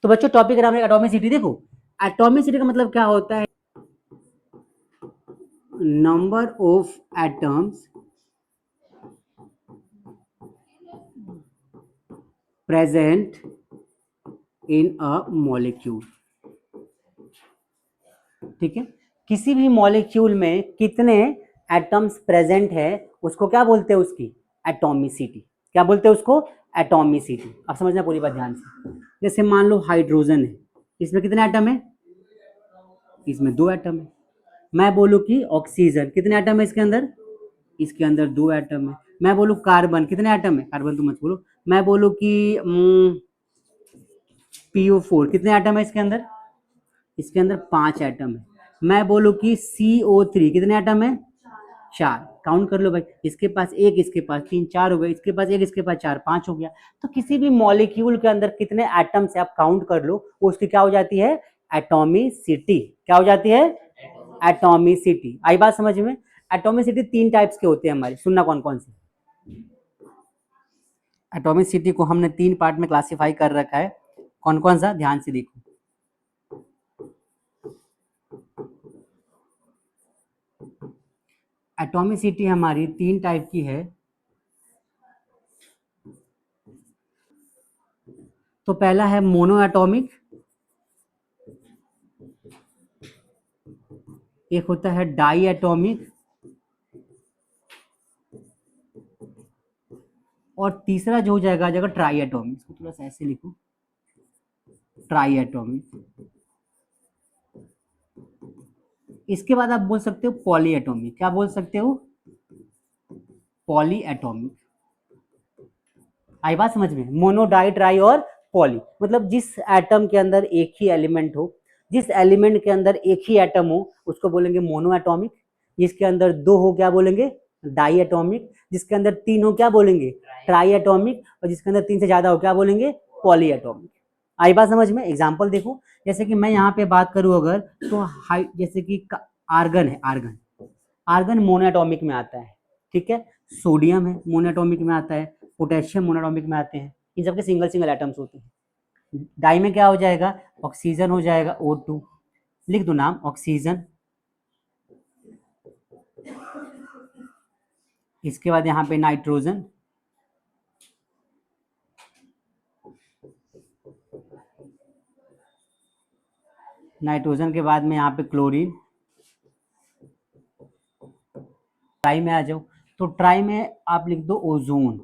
तो बच्चों टॉपिक का नाम है एटॉमिसिटी। देखो एटॉमिसिटी का मतलब क्या होता है, number of atoms present in a molecule. ठीक है, किसी भी मॉलिक्यूल में कितने एटम्स प्रेजेंट है उसको क्या बोलते हैं, उसकी एटॉमिसिटी। क्या बोलते हैं उसको, एटॉमिसिटी। अब समझना पूरी बात ध्यान से। जैसे मान लो हाइड्रोजन है, इसमें कितने एटम है, इसमें 2 एटम है। मैं बोलूँ कि ऑक्सीजन कितने एटम है इसके अंदर, इसके अंदर 2 एटम है। मैं बोलूँ कार्बन कितने एटम है, कार्बन तो मत बोलो। मैं बोलूँ कि PO4 कितने एटम है इसके अंदर, इसके अंदर 5 एटम है। मैं बोलूँ कि CO3 कितने एटम है, 4। काउंट कर लो भाई, इसके पास एक, इसके पास 3, 4 हो गए, इसके पास एक, इसके पास 4, 5 हो गया। तो किसी भी मॉलिक्यूल के अंदर कितने एटम्स है आप काउंट कर लो, वो उसकी क्या हो जाती है, एटॉमिसिटी। क्या हो जाती है, एटॉमिसिटी। आई बात समझ में। एटॉमिसिटी 3 टाइप्स के होते हैं हमारे, सुनना कौन कौन से। एटॉमिसिटी को हमने 3 पार्ट में क्लासिफाई कर रखा है, कौन कौन सा, ध्यान से देखो। एटॉमिसिटी हमारी 3 टाइप की है। तो पहला है मोनो एटॉमिक, एक होता है डाई एटॉमिक, और तीसरा जो हो जाएगा ट्राई एटॉमिक। इसको थोड़ा सा ऐसे लिखो, ट्राई एटॉमिक। इसके बाद आप बोल सकते हो पॉली एटॉमिक। क्या बोल सकते हो, पॉली एटॉमिक। आई बात समझ में, मोनो डाई ट्राई और पॉली, मतलब जिस एटम के अंदर एक ही एलिमेंट हो, जिस एलिमेंट के अंदर एक ही एटम हो उसको बोलेंगे मोनो एटॉमिक। जिसके अंदर 2 हो क्या बोलेंगे, डाई एटॉमिक। जिसके अंदर 3 हो क्या बोलेंगे, ट्राई एटॉमिक। और जिसके अंदर 3 से ज्यादा हो क्या बोलेंगे, पॉली एटॉमिक। आई बात समझ में। एग्जाम्पल देखो, जैसे कि मैं यहाँ पे बात करूँ अगर, तो हाई जैसे कि आर्गन है, आर्गन, आर्गन मोनोएटॉमिक में आता है। ठीक है, सोडियम है मोनोएटॉमिक में आता है, पोटेशियम मोनोएटॉमिक में आते हैं। इन सबके सिंगल सिंगल एटम्स होते हैं। डाई में क्या हो जाएगा, ऑक्सीजन हो जाएगा, O2। लिख दो नाम ऑक्सीजन। इसके बाद यहाँ पे नाइट्रोजन, नाइट्रोजन के बाद में यहाँ पे क्लोरीन। ट्राई में आ जाओ, तो ट्राई में आप लिख दो ओजोन।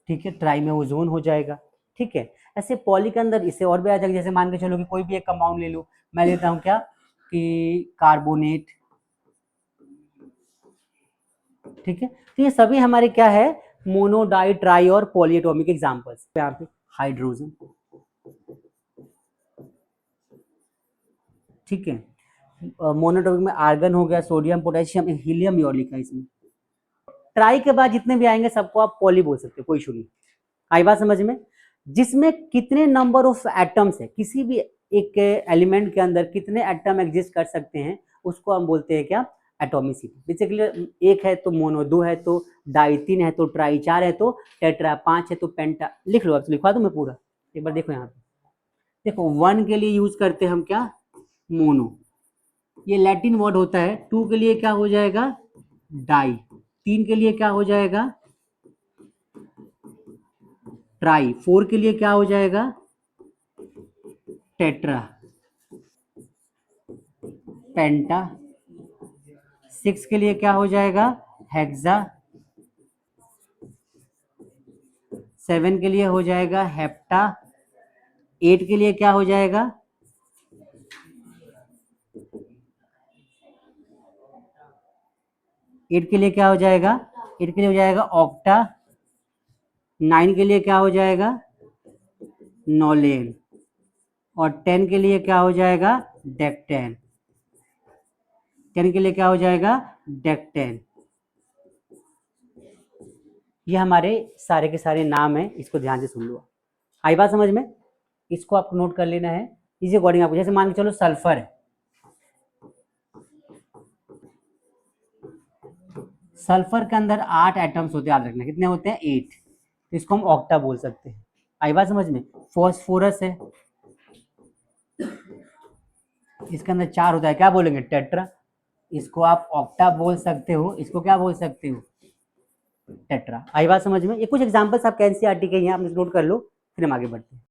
ठीक है, ट्राई में ओजोन हो जाएगा। ठीक है, ऐसे पॉली के अंदर इससे और भी आ जाएगा। जैसे मान के चलो कि कोई भी एक कंपाउंड ले लो, मैं लेता हूँ क्या, कि कार्बोनेट। ठीक है, तो ये सभी हमारे क्या है, मोनो डाई ट्राई और पॉलीएटॉमिक एग्जांपल्स। यहाँ पे हाइड्रोजन। ठीक है, मोनोटॉमिक में आर्गन हो गया, सोडियम, पोटेशियम, हीलियम भी और लिखा है इसमें। ट्राई के बाद जितने भी आएंगे सबको आप पॉली बोल सकते हो, कोई इशू नहीं। आई बात समझ में। जिसमें कितने नंबर ऑफ एटम्स है, किसी भी एक एलिमेंट के अंदर कितने एटम एग्जिस्ट कर सकते हैं उसको हम बोलते हैं क्या, एटॉमिसिटी। बेसिकली एक है तो मोनो, 2 है तो डाई, 3 है तो ट्राई, 4 है तो टेट्रा, 5 है तो पेंटा। लिख लो, अब लिखवा दो मैं पूरा, एक बार देखो यहाँ पे। देखो 1 के लिए यूज करते हैं हम क्या, मोनो, ये लैटिन वर्ड होता है। 2 के लिए क्या हो जाएगा, डाई। 3 के लिए क्या हो जाएगा, ट्राई। 4 के लिए क्या हो जाएगा, टेट्रा, पेंटा। 6 के लिए क्या हो जाएगा, हेक्सा। 7 के लिए हो जाएगा हेप्टा। 8 के लिए क्या हो जाएगा, 8 के लिए क्या हो जाएगा, 8 के लिए हो जाएगा ऑक्टा। 9 के लिए क्या हो जाएगा, नोलेन। और 10 के लिए क्या हो जाएगा, डेक्टेन। 10 के लिए क्या हो जाएगा, डेक्टेन। ये हमारे सारे के सारे नाम हैं, इसको ध्यान से सुन लो। आई बात समझ में। इसको आपको नोट कर लेना है इसी अकॉर्डिंग। आपको जैसे मान के चलो सल्फर है, सल्फर के अंदर 8 एटम्स होते हैं, याद रखना कितने होते हैं, 8। तो इसको हम ऑक्टा बोल सकते हैं। आई बात समझ में। फॉस्फोरस है, इसके अंदर 4 होता है, क्या बोलेंगे? टेट्रा। इसको आप ऑक्टा बोल सकते हो, इसको क्या बोल सकते हो? टेट्रा। आई बात समझ में। ये कुछ एग्जांपल्स आपके एनसीईआरटी के हैं, आप नोट कर लो, फिर हम आगे बढ़ते हैं।